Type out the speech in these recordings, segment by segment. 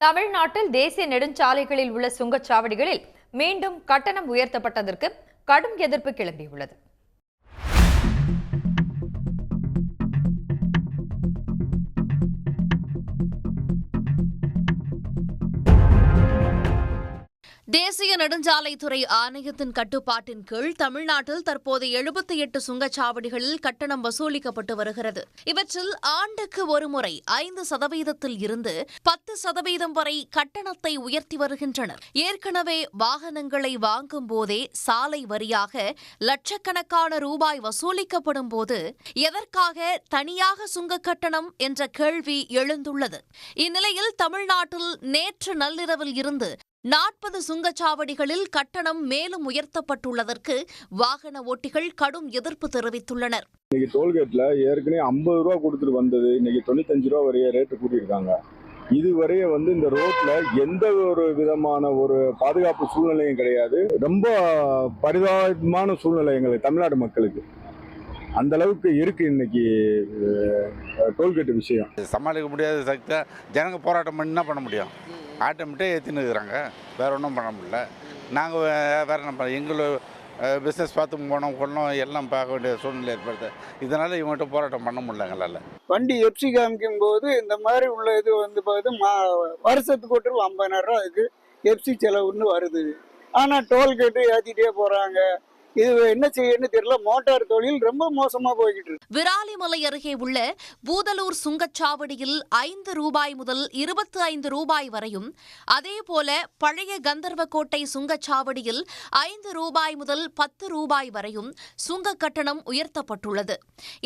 தமிழ்நாட்டில் தேசிய நெடுஞ்சாலைகளில் உள்ள சுங்கச்சாவடிகளில் மீண்டும் கட்டணம் உயர்த்தப்பட்டதற்கு கடும் எதிர்ப்பு கிளம்பியுள்ளது. தேசிய நெடுஞ்சாலைத்துறை ஆணையத்தின் கட்டுப்பாட்டின் கீழ் தமிழ்நாட்டில் தற்போது 78 சுங்கச்சாவடிகளில் கட்டணம் வசூலிக்கப்பட்டு வருகிறது. இவற்றில் ஆண்டுக்கு ஒருமுறை 5% இருந்து 10% வரை கட்டணத்தை உயர்த்தி வருகின்றனர். ஏற்கனவே வாகனங்களை வாங்கும் போதே சாலை வரியாக லட்சக்கணக்கான ரூபாய் வசூலிக்கப்படும் போது எதற்காக தனியாக சுங்க கட்டணம் என்ற கேள்வி எழுந்துள்ளது. இந்நிலையில் தமிழ்நாட்டில் நேற்று நள்ளிரவில் இருந்து 40 சுங்கச்சாவடிகளில் கட்டணம் மேலும் உயர்த்தப்பட்டுள்ளதற்கு வாகன ஓட்டிகள் கடும் எதிர்ப்பு தெரிவித்துள்ளனர். இன்னைக்கு டோல்கேட்ல ஏற்கனவே 50 ரூபா கொடுத்துட்டு வந்தது இன்னைக்கு 95 ரூபா வரைய ரேட்டு கூட்டியிருக்காங்க. இதுவரைய இந்த ரோட்ல எந்த ஒரு விதமான ஒரு பாதுகாப்பு சூழ்நிலையும் கிடையாது. ரொம்ப பரிதாபமான சூழ்நிலை எங்களுக்கு தமிழ்நாடு மக்களுக்கு அந்த அளவுக்கு இருக்கு. இன்னைக்கு டோல்கேட் விஷயம் சமாளிக்க முடியாத சக்தியா ஜனங்க போராட்டம் பண்ணி என்ன பண்ண முடியும்? ஆட்டோமேட்டிக்காக ஏற்றின்னு இருக்கிறாங்க, வேறு ஒன்றும் பண்ண முடியல. நாங்கள் வேறு என்ன பண்ண எங்களோட பிஸ்னஸ் பார்த்து போனோம் கொள்ளோம் எல்லாம் பார்க்க வேண்டிய சூழ்நிலை ஏற்படுது. இதனால் இவங்ககிட்ட போராட்டம் பண்ண முடியல எங்களால். வண்டி எப்சி காமிக்கும் போது இந்த மாதிரி உள்ள இது பார்த்து வருஷத்துக்கு ஒரு 50,000 ரூபா அதுக்கு எப்சி செலவுன்னு வருது. ஆனால் டோல்கேட்டு ஏற்றிட்டே போகிறாங்க. இது என்ன செய்யணும்னு தெரியல. மோட்டார் தொழில் ரொம்ப மோசமா போய்கிட்டு இருக்கு. விராலிமலை அருகே உள்ள பூதலூர் சுங்கச்சாவடியில் 5 ரூபாய் முதல் 25 ரூபாய் வரையும், அதேபோல பழைய கந்தர்வக்கோட்டை சுங்கச்சாவடியில் 5 ரூபாய் முதல் 10 ரூபாய் வரையும் சுங்க கட்டணம் உயர்த்தப்பட்டுள்ளது.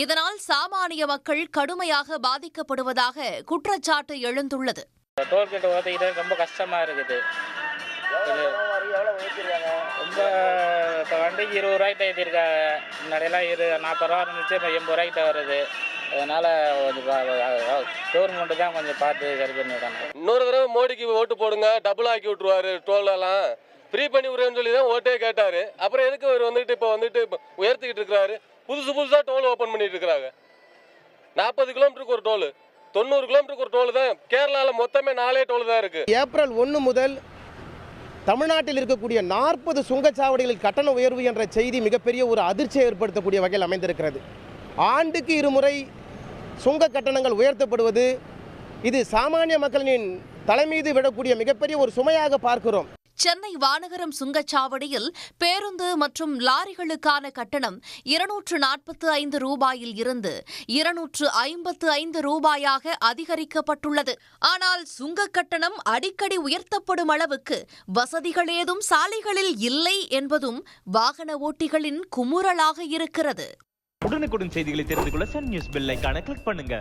இதனால் சாமானிய மக்கள் கடுமையாக பாதிக்கப்படுவதாக குற்றச்சாட்டு எழுந்துள்ளது. டோல்கேட் ஓட்டிக்கிட்டு ரொம்ப கஷ்டமா இருக்குது. ரொம்ப வண்டிக்கு 20 ரூபாய்க்கு ஏற்றிருக்காங்க. முன்னாடியெல்லாம் 40 ரூபா இருந்துச்சு, இப்போ 80 ரூபாய்க்கிட்ட வருது. அதனால கவர்மெண்ட் தான் கொஞ்சம் பார்த்து சரி பண்ணி விடாங்க. இன்னொரு தடவை மோடிக்கு ஓட்டு போடுங்க, டபுள் ஆக்கி விட்டுருவாரு, டோலெல்லாம் ஃப்ரீ பண்ணி விடுறேன்னு சொல்லி தான் ஓட்டே கேட்டாரு. அப்புறம் எதுக்கு அவர் இப்போ உயர்த்திக்கிட்டு இருக்கிறாரு? புதுசாக டோல் ஓப்பன் பண்ணிட்டு இருக்கிறாங்க. 40 கிலோமீட்டருக்கு ஒரு டோலு, 90 கிலோமீட்டருக்கு ஒரு டோல் தான். கேரளாவில் மொத்தமே 4 டோல் தான் இருக்கு. ஏப்ரல் 1 முதல் தமிழ்நாட்டில் இருக்கக்கூடிய 40 சுங்கச்சாவடிகளில் கட்டண உயர்வு என்ற செய்தி மிகப்பெரிய ஒரு அதிர்ச்சியை ஏற்படுத்தக்கூடிய வகையில் அமைந்திருக்கிறது. ஆண்டுக்கு 2 முறை சுங்க கட்டணங்கள் உயர்த்தப்படுவது இது சாமானிய மக்களின் தலைமீது விடக்கூடிய மிகப்பெரிய ஒரு சுமையாக பார்க்கிறோம். சென்னை வானகரம் சுங்கச்சாவடியில் பேருந்து மற்றும் லாரிகளுக்கான கட்டணம் 245 ரூபாயில் இருந்து 255 ரூபாயாக அதிகரிக்கப்பட்டுள்ளது. ஆனால் சுங்க கட்டணம் அடிக்கடி உயர்த்தப்படும் அளவுக்கு வசதிகள் ஏதும் சாலைகளில் இல்லை என்பதும் வாகன ஓட்டிகளின் குமுறலாக இருக்கிறது. உடனுக்குடன் செய்திகளை தெரிந்து கொள்ள சன் நியூஸ் பெல் ஐகானை கிளிக் பண்ணுங்க.